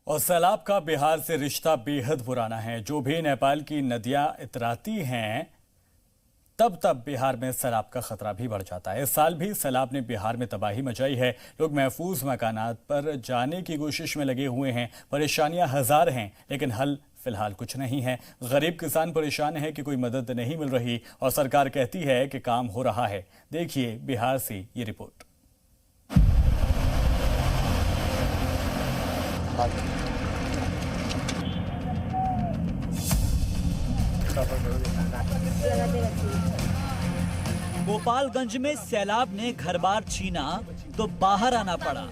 और सैलाब का बिहार से रिश्ता बेहद पुराना है। जो भी नेपाल की नदियां इतराती हैं तब तब बिहार में सैलाब का खतरा भी बढ़ जाता है। इस साल भी सैलाब ने बिहार में तबाही मचाई है। लोग महफूज मकानात पर जाने की कोशिश में लगे हुए हैं। परेशानियां हजार हैं, लेकिन हल फिलहाल कुछ नहीं है। गरीब किसान परेशान है कि कोई मदद नहीं मिल रही और सरकार कहती है कि काम हो रहा है। देखिए बिहार से ये रिपोर्ट। गोपालगंज में सैलाब ने घर बार छीना तो बाहर आना पड़ा,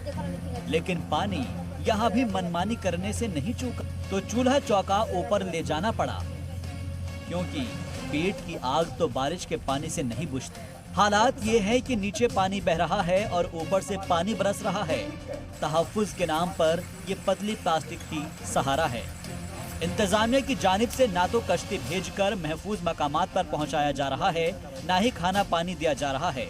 लेकिन पानी यहाँ भी मनमानी करने से नहीं चूका तो चूल्हा चौका ऊपर ले जाना पड़ा, क्योंकि पेट की आग तो बारिश के पानी से नहीं बुझती। हालात ये है कि नीचे पानी बह रहा है और ऊपर से पानी बरस रहा है। तहफ्फुज के नाम पर ये पतली प्लास्टिक ही सहारा है। इंतजामिया की जानिब से ना तो कश्ती भेजकर महफूज मकामात पर पहुंचाया जा रहा है, ना ही खाना पानी दिया जा रहा है।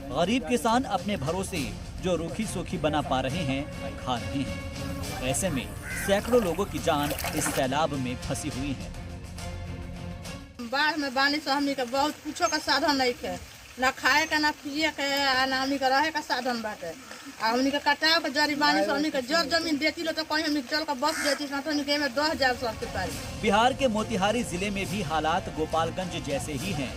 गरीब किसान अपने भरोसे जो रूखी सूखी बना पा रहे हैं, खा रहे हैं। ऐसे में सैकड़ों लोगों की जान इस सैलाब में फंसी हुई है। बाढ़ में बानी से हमनी के बहुत कुछो का साधन नहीं है, ना खाए का, ना पिए के, ना हमनी के रहे का साधन बाटे। हमनी के कटाव के जरी बानी से हमनी के जब जमीन देती लो तो कहीं हमनी चल के बस देती ना तो हमनी के में 10,000 सबके पारी। बिहार के मोतिहारी जिले में भी हालात गोपालगंज जैसे ही हैं।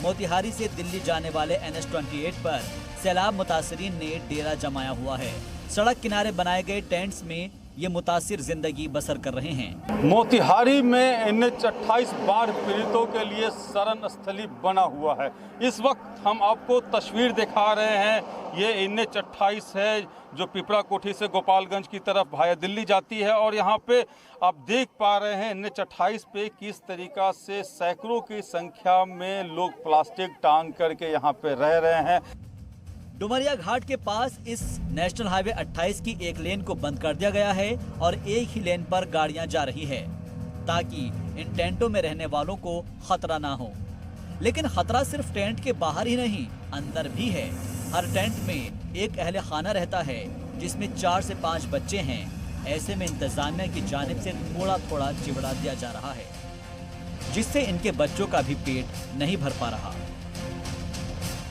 मोतिहारी से दिल्ली जाने वाले NH-28 पर सैलाब मुतासरीन ने डेरा जमाया हुआ है। सड़क किनारे बनाए गए टेंट्स में ये मुतासिर जिंदगी बसर कर रहे हैं। मोतिहारी में NH-28 बाढ़ पीड़ितों के लिए शरण स्थली बना हुआ है। इस वक्त हम आपको तस्वीर दिखा रहे हैं। ये NH-28 है जो पिपरा कोठी से गोपालगंज की तरफ भाया दिल्ली जाती है और यहाँ पे आप देख पा रहे हैं NH-28 पे किस तरीका से सैकड़ों की संख्या में लोग प्लास्टिक टांग करके यहाँ पे रह रहे हैं। डुमरिया घाट के पास इस नेशनल हाईवे 28 की एक लेन को बंद कर दिया गया है और एक ही लेन पर गाड़ियां जा रही है, ताकि इन टेंटों में रहने वालों को खतरा ना हो। लेकिन खतरा सिर्फ टेंट के बाहर ही नहीं, अंदर भी है। हर टेंट में एक अहले खाना रहता है जिसमें 4 से 5 बच्चे हैं। ऐसे में इंतजामिया की जानिब से थोड़ा थोड़ा चिवड़ा दिया जा रहा है, जिससे इनके बच्चों का भी पेट नहीं भर पा रहा।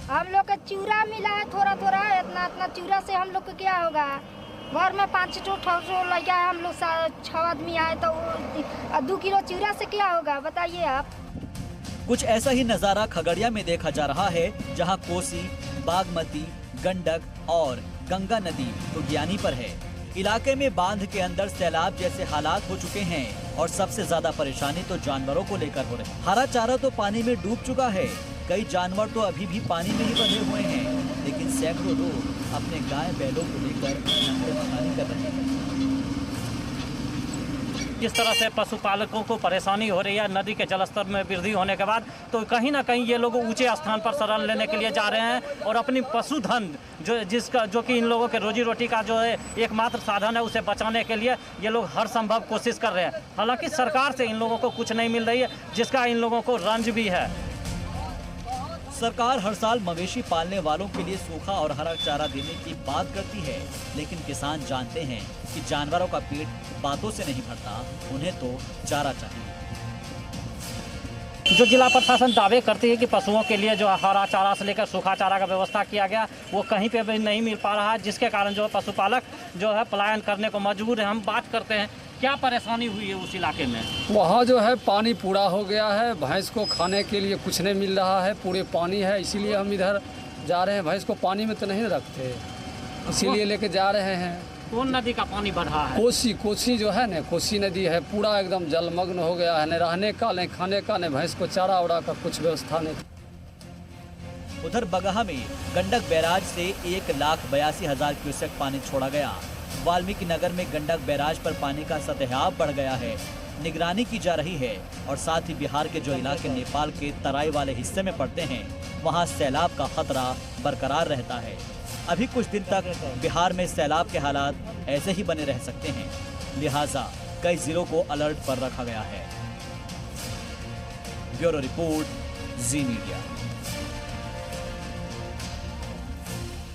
हम लोग का चूरा मिला है थोड़ा थोड़ा, इतना चूरा से हम लोग को क्या होगा। घर में 5-6 लड़का है, हम लोग 6 आदमी आए तो 2 किलो चूरा से क्या होगा बताइए आप। कुछ ऐसा ही नजारा खगड़िया में देखा जा रहा है, जहां कोसी, बागमती, गंडक और गंगा नदी उज्ञानी पर है। इलाके में बांध के अंदर सैलाब जैसे हालात हो चुके हैं और सबसे ज्यादा परेशानी तो जानवरों को लेकर हो रही है। हरा चारा तो पानी में डूब चुका है, कई जानवर तो अभी भी पानी में ही बंधे हुए हैं, लेकिन सैकड़ों लोग अपने गाय बैलों को लेकर नंगे कर रहे हैं। जिस तरह से पशुपालकों को परेशानी हो रही है नदी के जलस्तर में वृद्धि होने के बाद, तो कहीं ना कहीं ये लोग ऊंचे स्थान पर शरण लेने के लिए जा रहे हैं और अपनी पशुधन जो कि इन लोगों के रोजी रोटी का जो है एकमात्र साधन है, उसे बचाने के लिए ये लोग हर संभव कोशिश कर रहे हैं। हालांकि सरकार से इन लोगों को कुछ नहीं मिल रही है, जिसका इन लोगों को रंज भी है। सरकार हर साल मवेशी पालने वालों के लिए सूखा और हरा चारा देने की बात करती है, लेकिन किसान जानते हैं कि जानवरों का पेट बातों से नहीं भरता, उन्हें तो चारा चाहिए। जो जिला प्रशासन दावे करती है कि पशुओं के लिए जो हरा चारा से लेकर सूखा चारा का व्यवस्था किया गया, वो कहीं पे भी नहीं मिल पा रहा है, जिसके कारण जो पशुपालक जो है पलायन करने को मजबूर है। हम बात करते हैं क्या परेशानी हुई है उस इलाके में। वहाँ जो है पानी पूरा हो गया है, भैंस को खाने के लिए कुछ नहीं मिल रहा है, पूरे पानी है, इसीलिए हम इधर जा रहे हैं। भैंस को पानी में तो नहीं रखते, इसीलिए लेके जा रहे हैं। कौन नदी का पानी बढ़ रहा है? कोसी जो है ना, कोसी नदी है, पूरा एकदम जलमग्न हो गया है। न रहने का, न खाने का, न भैंस को चारा उड़ा का कुछ व्यवस्था नहीं। उधर बगहा में गंडक बैराज से 1,82,000 क्यूसेक पानी छोड़ा गया। वाल्मीकि नगर में गंडक बैराज पर पानी का सतह बढ़ गया है, निगरानी की जा रही है। और साथ ही बिहार के जो इलाके नेपाल के तराई वाले हिस्से में पड़ते हैं, वहां सैलाब का खतरा बरकरार रहता है। अभी कुछ दिन तक बिहार में सैलाब के हालात ऐसे ही बने रह सकते हैं, लिहाजा कई जिलों को अलर्ट पर रखा गया है। ब्यूरो रिपोर्ट, जी मीडिया।